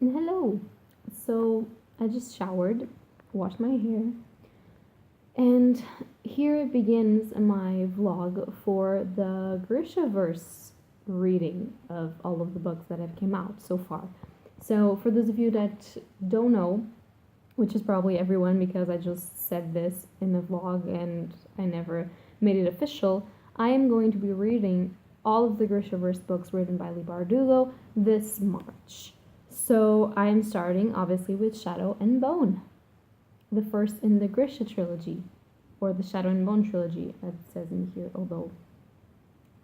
Hello. So I just showered, washed my hair, and here it begins my vlog for the Grishaverse reading of all of the books that have came out so far. So for those of you that don't know, which is probably everyone because I just said this in the vlog and I never made it official, I am going to be reading all of the Grishaverse books written by Lee Bardugo this March. So I'm starting obviously with Shadowandbone, the first in the Grisha trilogy, or the Shadowandbone trilogy, it says in here, although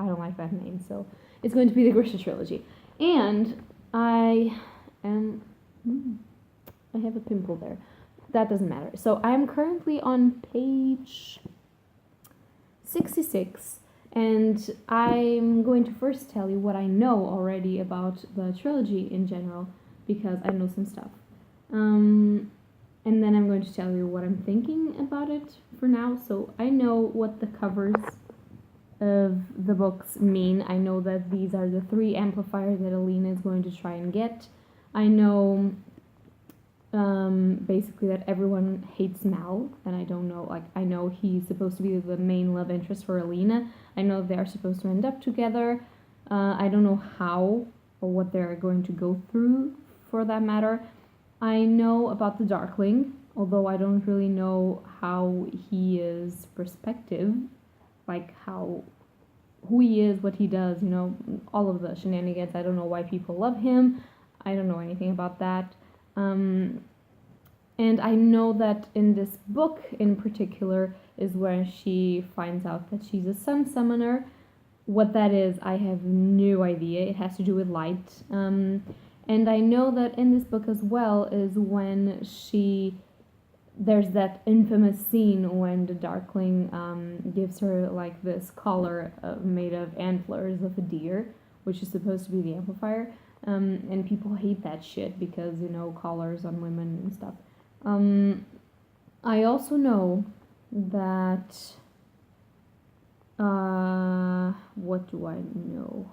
I don't like that name, so it's going to be the Grisha trilogy. And I am. I have a pimple there. That doesn't matter. So I'm currently on page 66, and I'm going to first tell you what I know already about the trilogy in general, because I know some stuff. And then I'm going to tell you what I'm thinking about it for now. So I know what the covers of the books mean. I know that these are the 3 amplifiers that Alina is going to try and get. I know basically that everyone hates Mal, and I don't know, like, I know he's supposed to be the main love interest for Alina. I know they're supposed to end up together. I don't know how or what they're going to go through, for that matter. I know about the Darkling, although I don't really know how he is perspective, like who he is, what he does, all of the shenanigans. I don't know why people love him. I don't know anything about that. And I know that in this book in particular is where she finds out that she's a sun summoner. What that is, I have no idea. It has to do with light. And I know that in this book as well is when there's that infamous scene when the Darkling gives her like this collar made of antlers of a deer, which is supposed to be the amplifier. And people hate that shit because, collars on women and stuff. I also know that, what do I know?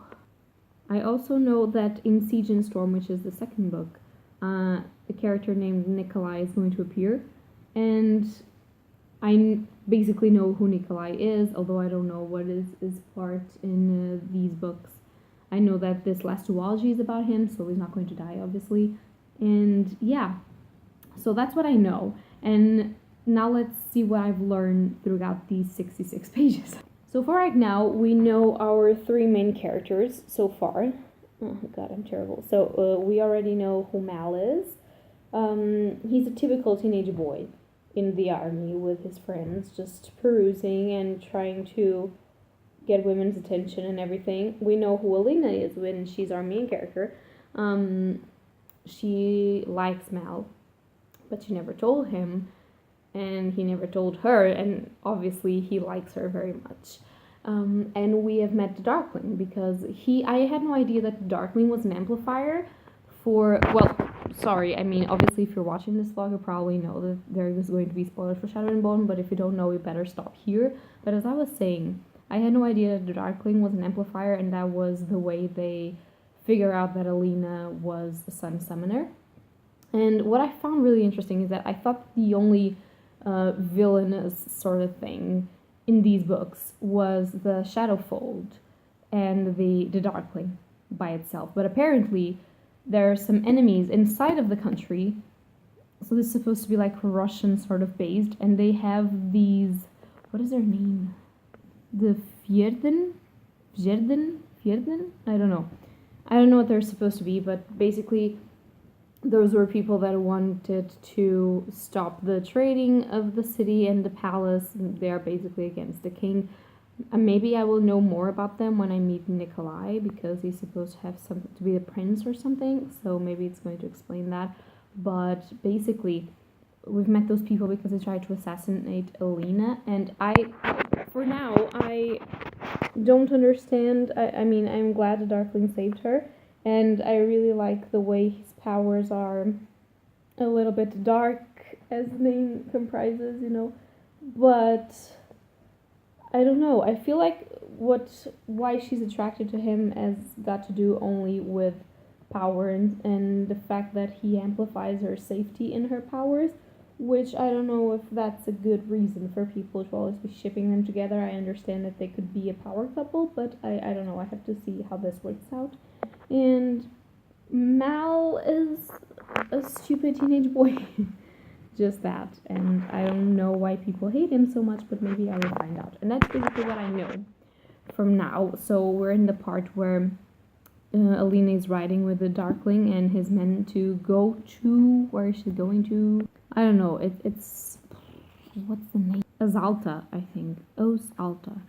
I also know that in Siege and Storm, which is the second book, a character named Nikolai is going to appear, and I basically know who Nikolai is, although I don't know what is part in these books. I know that this last duology is about him, so he's not going to die, obviously. And yeah, so that's what I know. And now let's see what I've learned throughout these 66 pages. So for right now, we know our 3 main characters so far. Oh god, I'm terrible. So we already know who Mal is. He's a typical teenage boy in the army with his friends, just perusing and trying to get women's attention and everything. We know who Alina is when she's our main character. She likes Mal, but she never told him, and he never told her, and obviously he likes her very much. And we have met the Darkling because I had no idea that the Darkling was an amplifier for, well, sorry, I mean, obviously if you're watching this vlog, you probably know that there is going to be spoilers for Shadowandbone, but if you don't know, you better stop here. But as I was saying, I had no idea that the Darkling was an amplifier, and that was the way they figure out that Alina was a sun summoner. And what I found really interesting is that I thought the only villainous sort of thing in these books was the Shadowfold and the Darkling by itself. But apparently there are some enemies inside of the country. So this is supposed to be like Russian sort of based, and they have these, what is their name? The Fjerden? I don't know. I don't know what they're supposed to be, but basically those were people that wanted to stop the trading of the city and the palace. They are basically against the king. Maybe I will know more about them when I meet Nikolai, because he's supposed to have something to be a prince or something, so maybe it's going to explain that. But basically, we've met those people because they tried to assassinate Alina, and for now, I don't understand. I mean, I'm glad the Darkling saved her, and I really like the way his powers are a little bit dark, as the name comprises, but I don't know. I feel like why she's attracted to him has got to do only with power and the fact that he amplifies her safety in her powers, which I don't know if that's a good reason for people to always be shipping them together. I understand that they could be a power couple, but I don't know. I have to see how this works out. And Mal is a stupid teenage boy. Just that. And I don't know why people hate him so much, but maybe I will find out. And that's basically what I know from now. So we're in the part where Alina is riding with the Darkling and his men to go to... Where is she going to? I don't know. It's... What's the name? Azalta, I think. Alta.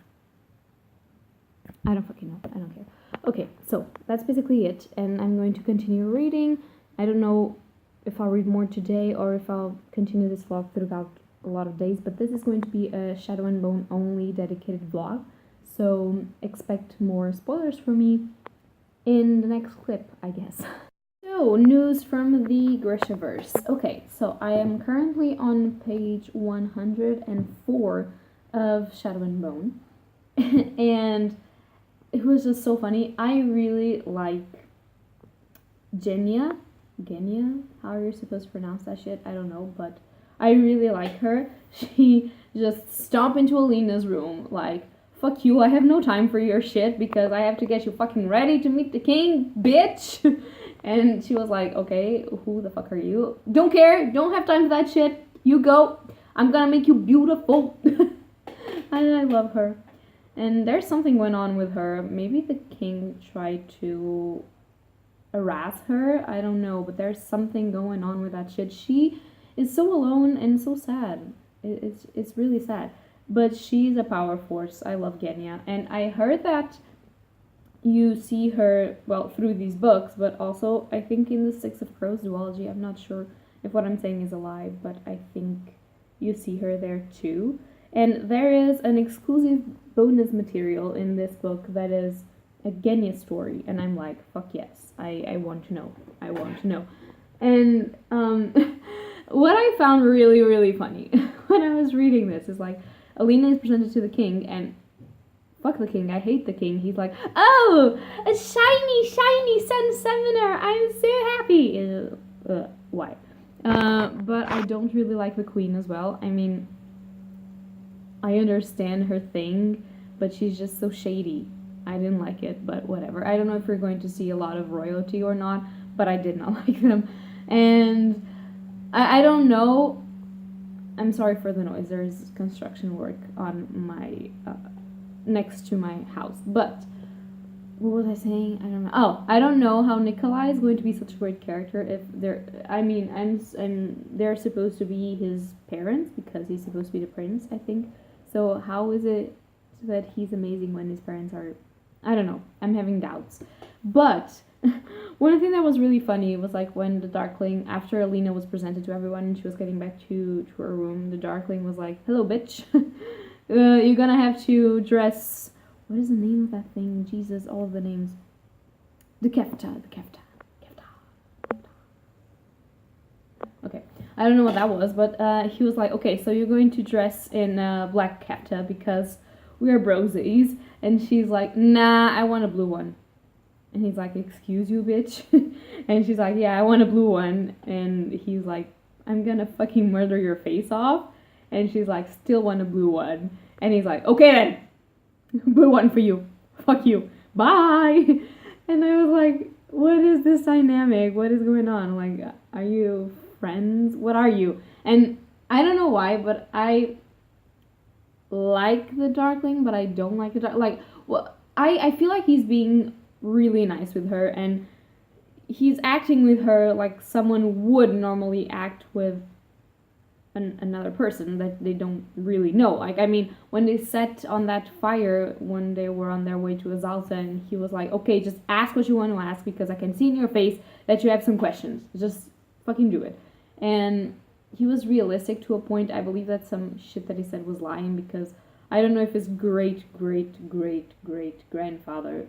I don't fucking know. I don't care. Okay, so that's basically it. And I'm going to continue reading. I don't know if I'll read more today or if I'll continue this vlog throughout a lot of days. But this is going to be a Shadowandbone only dedicated vlog. So expect more spoilers from me in the next clip, I guess. So, news from the Grishaverse. Okay, so I am currently on page 104 of Shadowandbone. And it was just so funny. I really like Genya, how you're supposed to pronounce that shit, I don't know, but I really like her. She just stomped into Alina's room, like, fuck you, I have no time for your shit because I have to get you fucking ready to meet the king, bitch. And she was like, okay, who the fuck are you? Don't care, don't have time for that shit. You go. I'm gonna make you beautiful. I love her. And there's something going on with her. Maybe the king tried to harass her. I don't know, but there's something going on with that shit. She is so alone and so sad. It's really sad. But she's a power force. I love Genya. And I heard that you see her, well, through these books, but also I think in the Six of Crows duology. I'm not sure if what I'm saying is a lie, but I think you see her there too. And there is an exclusive bonus material in this book that is a Genya story. And I'm like, fuck yes, I want to know. I want to know. And what I found really, really funny when I was reading this is like, Alina is presented to the king, and fuck the king, I hate the king. He's like, oh, a shiny sun summoner, I'm so happy. Why? But I don't really like the queen as well. I mean, I understand her thing, but she's just so shady. I didn't like it, but whatever. I don't know if we're going to see a lot of royalty or not, but I did not like them. And I don't know. I'm sorry for the noise. There's construction work on my next to my house. But what was I saying? I don't know. Oh, I don't know how Nikolai is going to be such a great character if they're. I mean, they're supposed to be his parents because he's supposed to be the prince, I think. So how is it that he's amazing when his parents are? I don't know. I'm having doubts. But one thing that was really funny was like when the Darkling, after Alina was presented to everyone and she was getting back to her room, the Darkling was like, hello, bitch. You're gonna have to dress... What is the name of that thing? Jesus, all of the names. The Kefta. Okay, I don't know what that was, but he was like, okay, so you're going to dress in black Kefta because we're brosies. And she's like, nah, I want a blue one. And he's like, excuse you, bitch? And she's like, yeah, I want a blue one. And he's like, I'm gonna fucking murder your face off. And she's like, still want a blue one. And he's like, okay then. Blue one for you. Fuck you. Bye. And I was like, what is this dynamic? What is going on? Like, are you friends? What are you? And I don't know why, but I like the Darkling, but I don't like the Dark. Like, well, I feel like he's being really nice with her, and he's acting with her like someone would normally act with another person that they don't really know. Like, I mean, when they sat on that fire when they were on their way to Azalta, and he was like, okay, just ask what you want to ask because I can see in your face that you have some questions. Just fucking do it. And he was realistic to a point. I believe that some shit that he said was lying because I don't know if his great-great-great-great-grandfather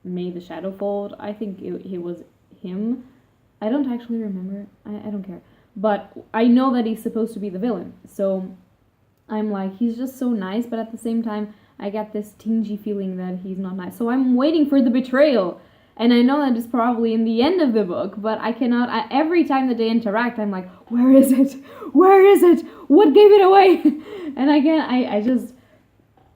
made the Shadowfold. I think it was him. I don't actually remember. I don't care. But I know that he's supposed to be the villain. So I'm like, he's just so nice, but at the same time, I get this tingy feeling that he's not nice. So I'm waiting for the betrayal. And I know that it's probably in the end of the book, but I cannot, every time that they interact, I'm like, where is it? Where is it? What gave it away? And again, I just,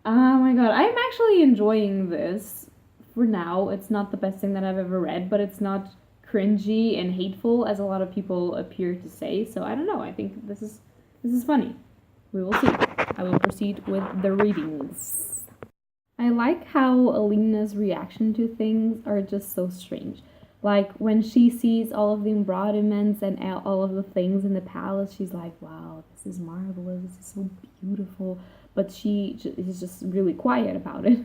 oh my god, I'm actually enjoying this for now. It's not the best thing that I've ever read, but it's not cringy and hateful as a lot of people appear to say. So I don't know, I think this is funny. We will see. I will proceed with the readings. I like how Alina's reaction to things are just so strange. Like, when she sees all of the embroiderments and all of the things in the palace, she's like, wow, this is marvelous, this is so beautiful. But she is just really quiet about it.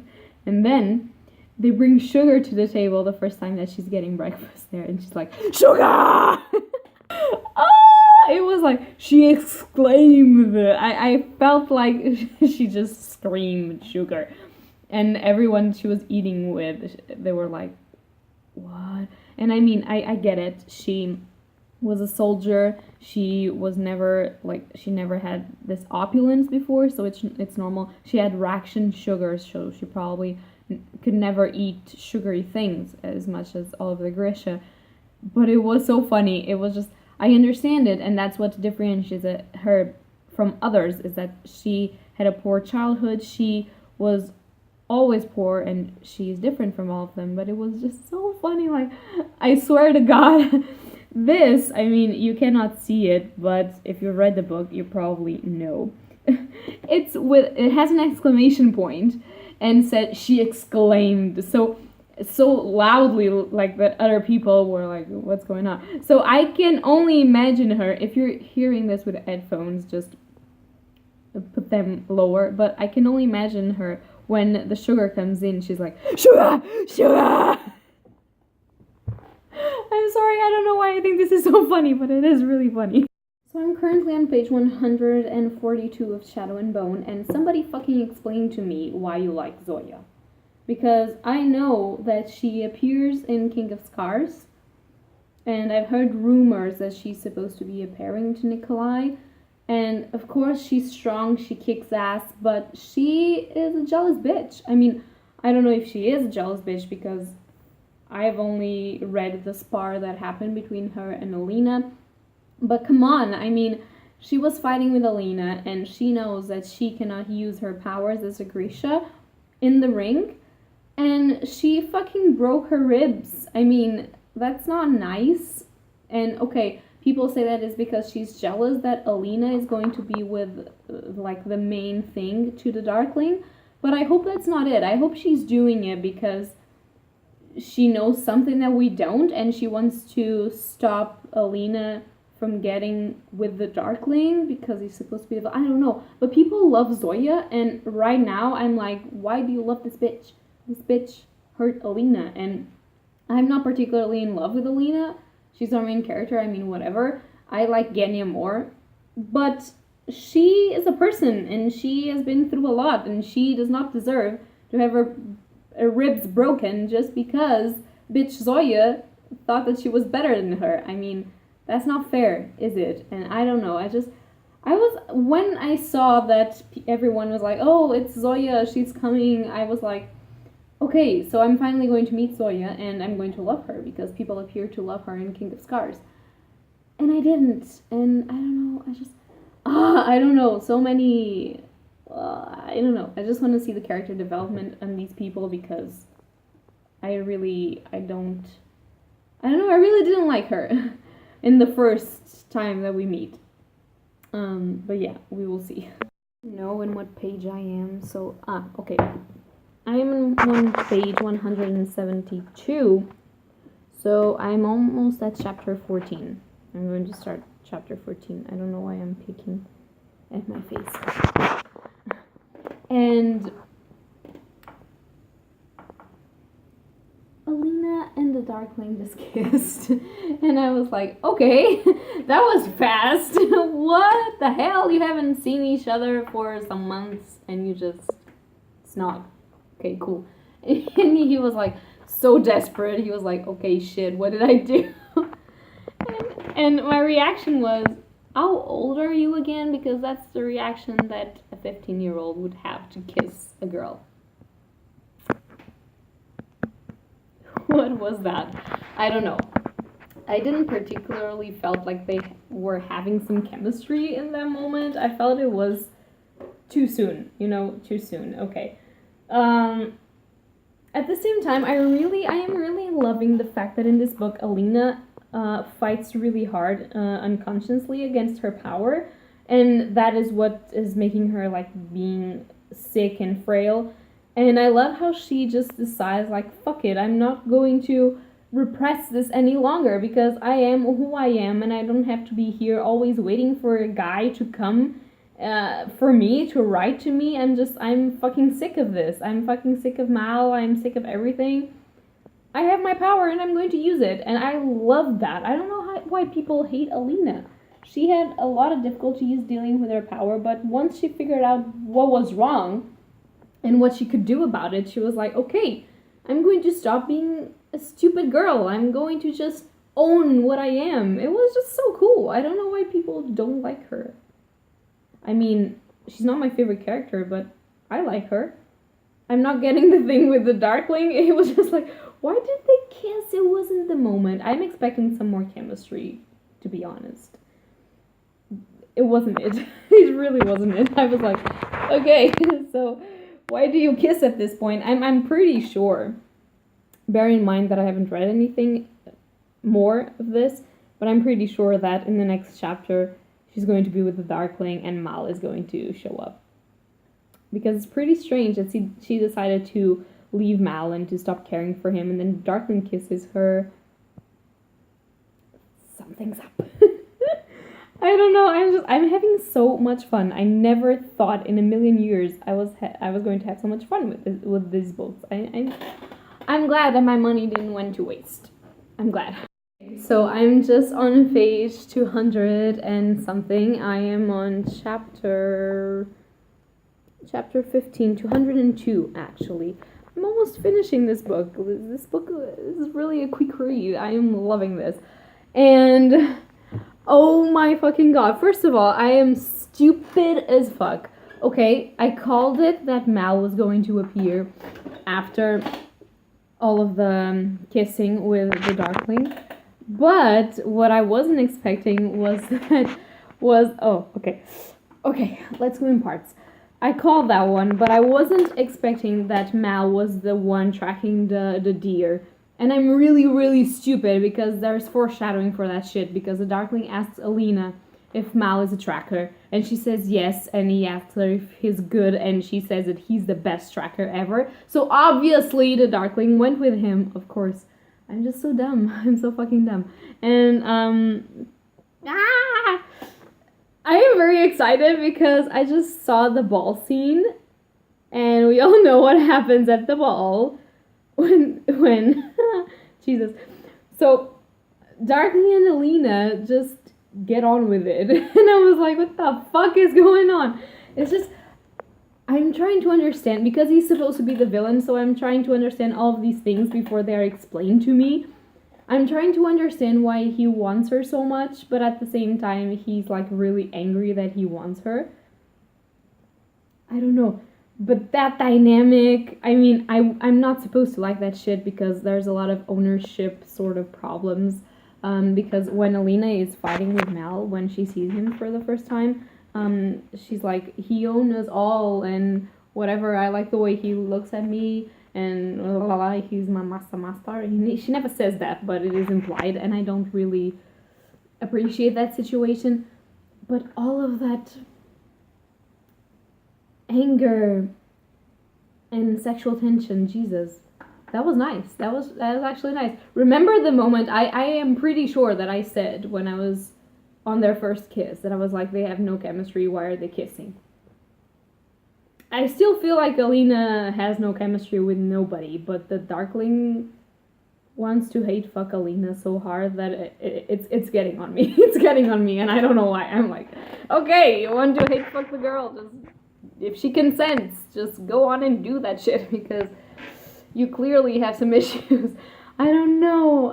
And then they bring sugar to the table the first time that she's getting breakfast there. And she's like, sugar! It was like, she exclaimed. I felt like she just screamed sugar. And everyone she was eating with, they were like, what? And I mean, I get it. She was a soldier. She was never, like, she never had this opulence before, so it's normal. She had ration sugars, so she probably could never eat sugary things as much as all of the Grisha. But it was so funny. It was just, I understand it, and that's what differentiates her from others, is that she had a poor childhood. She was always poor, and she's different from all of them. But it was just so funny. Like, I swear to God, this, I mean, you cannot see it, but if you read the book, you probably know. It has an exclamation point, and said she exclaimed so loudly, like that other people were like, what's going on? So I can only imagine her. If you're hearing this with headphones, just put them lower. But I can only imagine her when the sugar comes in. She's like, sugar, sugar. I'm sorry, I don't know why I think this is so funny, but it is really funny. So I'm currently on page 142 of Shadowandbone, and somebody fucking explained to me why you like Zoya. Because I know that she appears in King of Scars, and I've heard rumors that she's supposed to be a pairing to Nikolai. And of course she's strong, she kicks ass, but she is a jealous bitch. I mean, I don't know if she is a jealous bitch, because I've only read the spar that happened between her and Alina. But come on, I mean, she was fighting with Alina, and she knows that she cannot use her powers as a Grisha in the ring. And she fucking broke her ribs. I mean, that's not nice. And okay, people say that is because she's jealous that Alina is going to be with, like, the main thing to the Darkling. But I hope that's not it. I hope she's doing it because she knows something that we don't, and she wants to stop Alina from getting with the Darkling because he's supposed to be I don't know. But people love Zoya, and right now I'm like, why do you love this bitch? This bitch hurt Alina, and I'm not particularly in love with Alina. She's our main character, I mean, whatever. I like Genya more, but she is a person, and she has been through a lot, and she does not deserve to have her ribs broken just because bitch Zoya thought that she was better than her. I mean, that's not fair, is it? And I don't know, when I saw that everyone was like, oh, it's Zoya, she's coming, I was like, okay, so I'm finally going to meet Zoya, and I'm going to love her, because people appear to love her in King of Scars. And I didn't, and I don't know, I don't know, so many, I don't know, I just want to see the character development on these people, because I really didn't like her in the first time that we meet. But yeah, we will see. Know in what page I am, so, okay. I am on page 172, so I'm almost at chapter 14. I'm going to start chapter 14. I don't know why I'm picking at my face. And Alina and the Darkling just kissed, and I was like, okay, that was fast. What the hell? You haven't seen each other for some months, and you just snog. Okay, cool. And he was like so desperate. He was like, okay, shit, what did I do? and my reaction was, how old are you again? Because that's the reaction that a 15-year-old would have to kiss a girl. What was that? I don't know. I didn't particularly felt like they were having some chemistry in that moment. I felt it was too soon, too soon. Okay. At the same time, I am really loving the fact that in this book, Alina fights really hard unconsciously against her power, and that is what is making her like being sick and frail. And I love how she just decides like, fuck it, I'm not going to repress this any longer because I am who I am, and I don't have to be here always waiting for a guy to come for me to write to me. I'm fucking sick of this. I'm fucking sick of Mal. I'm sick of everything. I have my power and I'm going to use it, and I love that. I don't know why people hate Alina. She had a lot of difficulties dealing with her power, but once she figured out what was wrong and what she could do about it, she was like, okay, I'm going to stop being a stupid girl. I'm going to just own what I am. It was just so cool. I don't know why people don't like her. I mean, she's not my favorite character, but I like her. I'm not getting the thing with the Darkling. It was just like, why did they kiss? It wasn't the moment. I'm expecting some more chemistry, to be honest. It wasn't it. It really wasn't it. I was like, okay, so why do you kiss at this point? I'm pretty sure, bear in mind that I haven't read anything more of this, but I'm pretty sure that in the next chapter, she's going to be with the Darkling and Mal is going to show up. Because it's pretty strange that she decided to leave Mal and to stop caring for him, and then Darkling kisses her. Something's up. I don't know. I'm having so much fun. I never thought in a million years I was going to have so much fun with these books. I'm glad that my money didn't went to waste. I'm glad. So I'm just on page 200 and something. I am on chapter 15, 202 actually. I'm almost finishing this book. This book is really a quick read. I am loving this. And oh my fucking god. First of all, I am stupid as fuck. Okay, I called it that Mal was going to appear after all of the kissing with the Darkling. But what I wasn't expecting okay, let's go in parts. I called that one, but I wasn't expecting that Mal was the one tracking the deer. And I'm really, really stupid because there's foreshadowing for that shit, because the Darkling asks Alina if Mal is a tracker, and she says yes, and he asks her if he's good, and she says that he's the best tracker ever. So obviously the Darkling went with him, of course. I'm just so dumb. I'm so fucking dumb. And I am very excited because I just saw the ball scene, and we all know what happens at the ball when Jesus. So Darkling and Alina just get on with it. And I was like, what the fuck is going on? It's just, I'm trying to understand, because he's supposed to be the villain, so I'm trying to understand all of these things before they are explained to me. I'm trying to understand why he wants her so much, but at the same time, he's like really angry that he wants her. I don't know. But that dynamic, I mean, I'm not supposed to like that shit because there's a lot of ownership sort of problems. Because when Alina is fighting with Mal, when she sees him for the first time, she's like, he owns us all and whatever, I like the way he looks at me and he's my master. She never says that, but it is implied, and I don't really appreciate that situation. But all of that anger and sexual tension, Jesus, that was nice. That was actually nice. Remember the moment, I am pretty sure that I said when I was on their first kiss that I was like, they have no chemistry, why are they kissing? I still feel like Alina has no chemistry with nobody, but the Darkling wants to hate fuck Alina so hard that it's getting on me. It's getting on me, and I don't know why. I'm like, okay, you want to hate fuck the girl, just if she consents, just go on and do that shit, because you clearly have some issues. I don't know.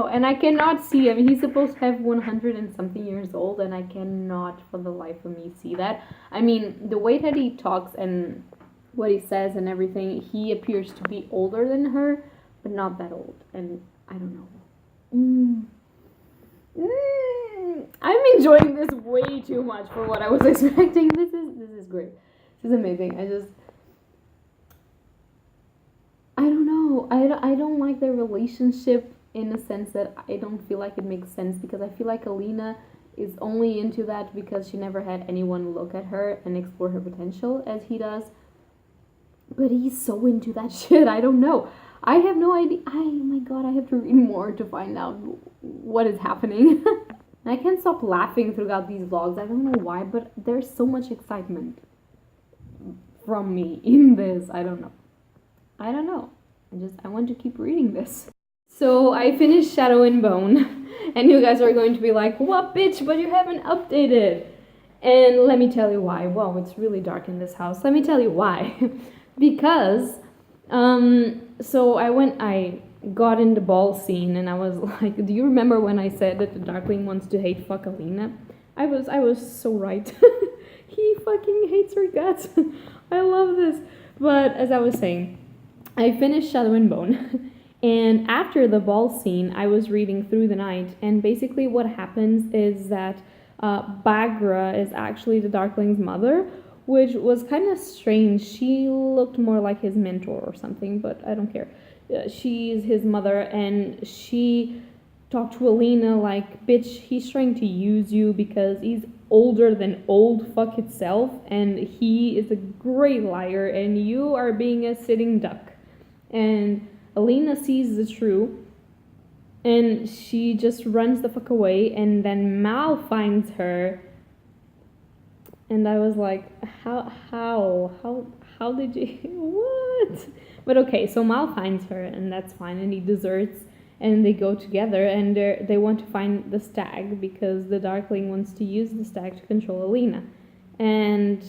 And I cannot see him. He's supposed to have 100 and something years old, and I cannot for the life of me see that. I mean, the way that he talks and what he says and everything, he appears to be older than her, but not that old. And I don't know. I'm enjoying this way too much for what I was expecting. This is great. This is amazing. I don't know. I don't like their relationship in a sense that I don't feel like it makes sense, because I feel like Alina is only into that because she never had anyone look at her and explore her potential as he does. But he's so into that shit. I don't know. I have no idea. Oh my god, I have to read more to find out what is happening. I can't stop laughing throughout these vlogs. I don't know why, but there's so much excitement from me in this. I don't know. I want to keep reading this. So I finished Shadowandbone, and you guys are going to be like, what bitch, but you haven't updated. And let me tell you why. Wow, it's really dark in this house. Let me tell you why. Because, so I got in the ball scene, and I was like, do you remember when I said that the Darkling wants to hate fuck Alina? I was so right. He fucking hates her guts. I love this. But as I was saying, I finished Shadowandbone, and after the ball scene, I was reading through the night, and basically what happens is that Baghra is actually the Darkling's mother, which was kind of strange. She looked more like his mentor or something, but I don't care. She's his mother, and she talked to Alina like, bitch, he's trying to use you because he's older than old fuck itself, and he is a great liar, and you are being a sitting duck. And Alina sees the truth, and she just runs the fuck away, and then Mal finds her, and I was like, how did you, what? But okay, so Mal finds her, and that's fine, and he deserts, and they go together, and they want to find the stag, because the Darkling wants to use the stag to control Alina. And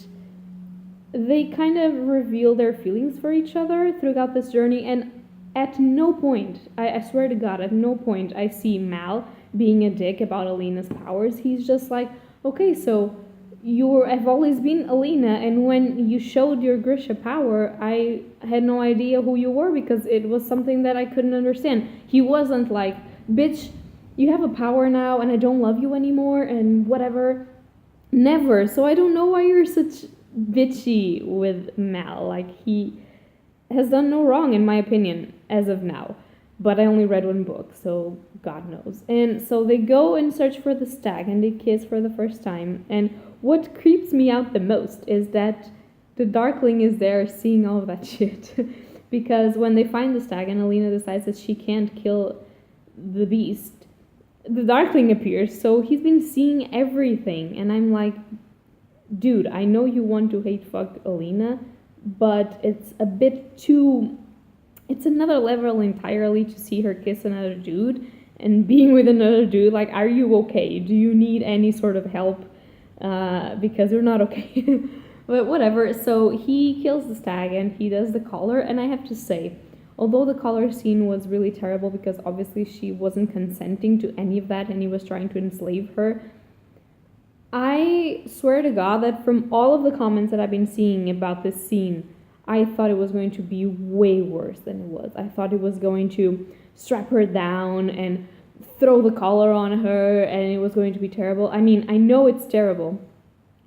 they kind of reveal their feelings for each other throughout this journey, and at no point, I swear to God, at no point I see Mal being a dick about Alina's powers. He's just like, okay, so I've always been Alina, and when you showed your Grisha power, I had no idea who you were, because it was something that I couldn't understand. He wasn't like, bitch, you have a power now, and I don't love you anymore, and whatever. Never. So I don't know why you're such bitchy with Mal. Like, he has done no wrong, in my opinion, as of now. But I only read one book, so God knows. And so they go and search for the stag, and they kiss for the first time. And what creeps me out the most is that the Darkling is there seeing all of that shit. Because when they find the stag and Alina decides that she can't kill the beast, the Darkling appears. So he's been seeing everything. And I'm like, dude, I know you want to hate fuck Alina, but it's a bit too... It's another level entirely to see her kiss another dude and being with another dude. Like, are you okay? Do you need any sort of help? Because you're not okay. But whatever. So he kills the stag and he does the collar. And I have to say, although the collar scene was really terrible because obviously she wasn't consenting to any of that and he was trying to enslave her, I swear to God that from all of the comments that I've been seeing about this scene, I thought it was going to be way worse than it was. I thought it was going to strap her down and throw the collar on her, and it was going to be terrible. I mean, I know it's terrible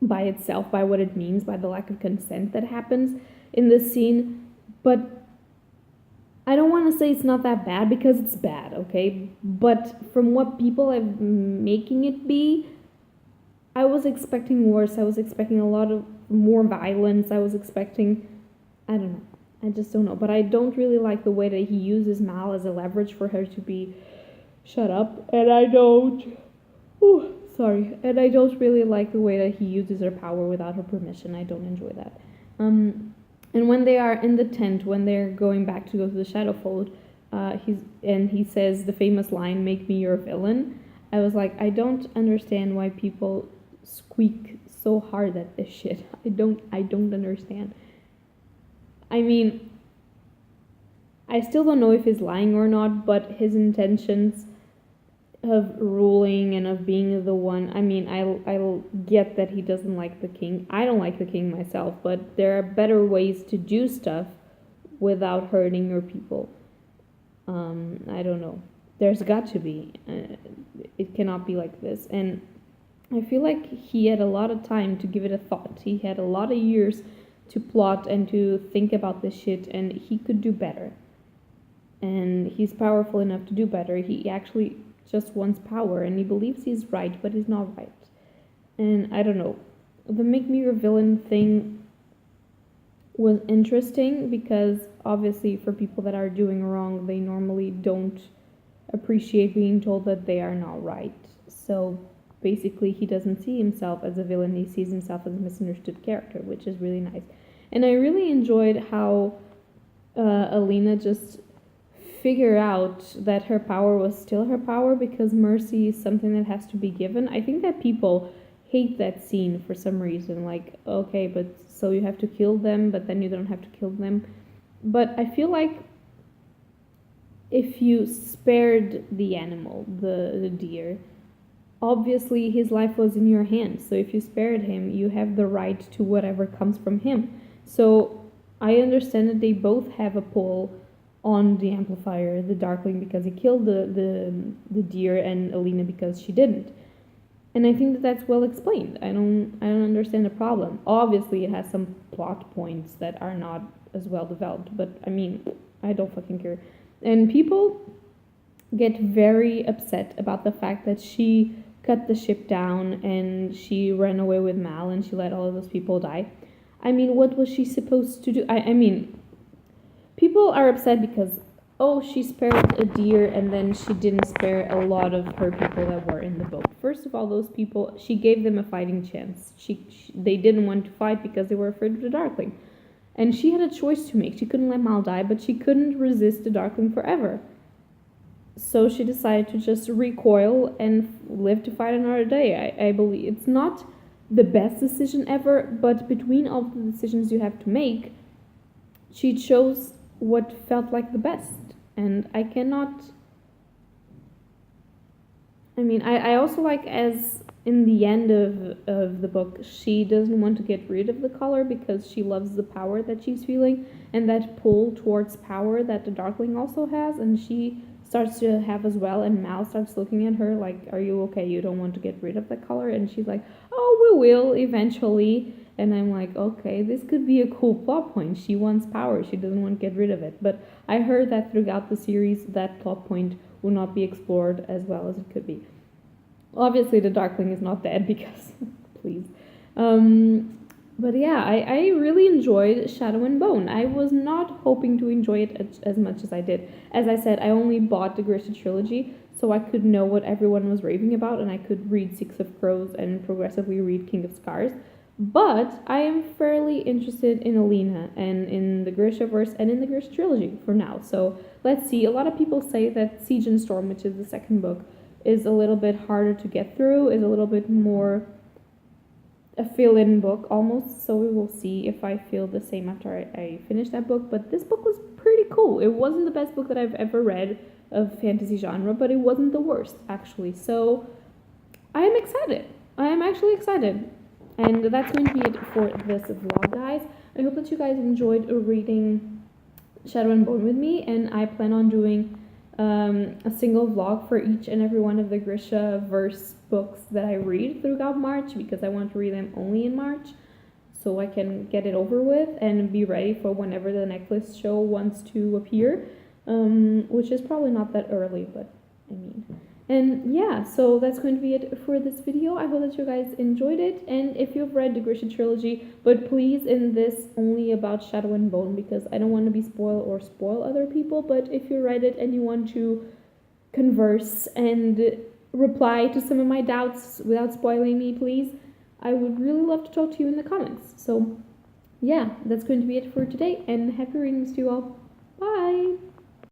by itself, by what it means, by the lack of consent that happens in this scene, but I don't want to say it's not that bad because it's bad, okay? But from what people are making it be, I was expecting worse. I was expecting a lot of more violence. I was expecting... I don't know. I just don't know. But I don't really like the way that he uses Mal as a leverage for her to be shut up. And I don't... And I don't really like the way that he uses her power without her permission. I don't enjoy that. And when they are in the tent, when they're going back to go to the Shadowfold, he says the famous line, "Make me your villain." I was like, I don't understand why people squeak so hard at this shit. I don't understand. I mean, I still don't know if he's lying or not, but his intentions of ruling and of being the one, I mean, I'll get that he doesn't like the king. I don't like the king myself, but there are better ways to do stuff without hurting your people. I don't know. There's got to be. It cannot be like this. And I feel like he had a lot of time to give it a thought. He had a lot of years to plot and to think about this shit, and he could do better. And he's powerful enough to do better. He actually just wants power, and he believes he's right, but he's not right. And I don't know. The make me your villain thing was interesting because obviously for people that are doing wrong, they normally don't appreciate being told that they are not right. So basically he doesn't see himself as a villain, he sees himself as a misunderstood character, which is really nice. And I really enjoyed how Alina just figured out that her power was still her power because mercy is something that has to be given. I think that people hate that scene for some reason, like, okay, but so you have to kill them, but then you don't have to kill them. But I feel like if you spared the animal, the deer, obviously his life was in your hands. So if you spared him, you have the right to whatever comes from him. So I understand that they both have a pull on the amplifier, the Darkling because he killed the deer, and Alina because she didn't. And I think that that's well explained. I don't understand the problem. Obviously, it has some plot points that are not as well developed, but I mean, I don't fucking care. And people get very upset about the fact that she cut the ship down and she ran away with Mal and she let all of those people die. I mean, what was she supposed to do? I mean, people are upset because, oh, she spared a deer and then she didn't spare a lot of her people that were in the boat. First of all, those people, she gave them a fighting chance. They didn't want to fight because they were afraid of the Darkling. And she had a choice to make. She couldn't let Mal die, but she couldn't resist the Darkling forever. So she decided to just recoil and live to fight another day. I believe it's not the best decision ever, but between all the decisions you have to make, she chose what felt like the best. And I cannot... I mean, I also like, as in the end of the book, she doesn't want to get rid of the color because she loves the power that she's feeling and that pull towards power that the Darkling also has, and she starts to have as well. And Mal starts looking at her like, are you okay? You don't want to get rid of the color? And she's like, oh, we will eventually. And I'm like, okay, this could be a cool plot point. She wants power. She doesn't want to get rid of it. But I heard that throughout the series, that plot point will not be explored as well as it could be. Obviously, the Darkling is not dead because, please. But yeah, I really enjoyed Shadowandbone. I was not hoping to enjoy it as much as I did. As I said, I only bought the Grisha trilogy so I could know what everyone was raving about, and I could read Six of Crows and progressively read King of Scars. But I am fairly interested in Alina and in the Grishaverse and in the Grisha trilogy for now. So let's see. A lot of people say that Siege and Storm, which is the second book, is a little bit harder to get through, is a little bit more a fill-in book almost. So we will see if I feel the same after I finish that book. But this book was pretty cool. It wasn't the best book that I've ever read of fantasy genre, but it wasn't the worst, actually. So I am excited. I am actually excited. And that's going to be it for this vlog, guys. I hope that you guys enjoyed reading Shadowandbone with me, and I plan on doing a single vlog for each and every one of the Grishaverse books that I read throughout March, because I want to read them only in March so I can get it over with and be ready for whenever the necklace show wants to appear, which is probably not that early, but I mean... And yeah, so that's going to be it for this video. I hope that you guys enjoyed it. And if you've read the Grisha trilogy, but please in this only about Shadowandbone, because I don't want to be spoiled or spoil other people. But if you read it and you want to converse and reply to some of my doubts without spoiling me, please, I would really love to talk to you in the comments. So yeah, that's going to be it for today. And happy readings to you all. Bye!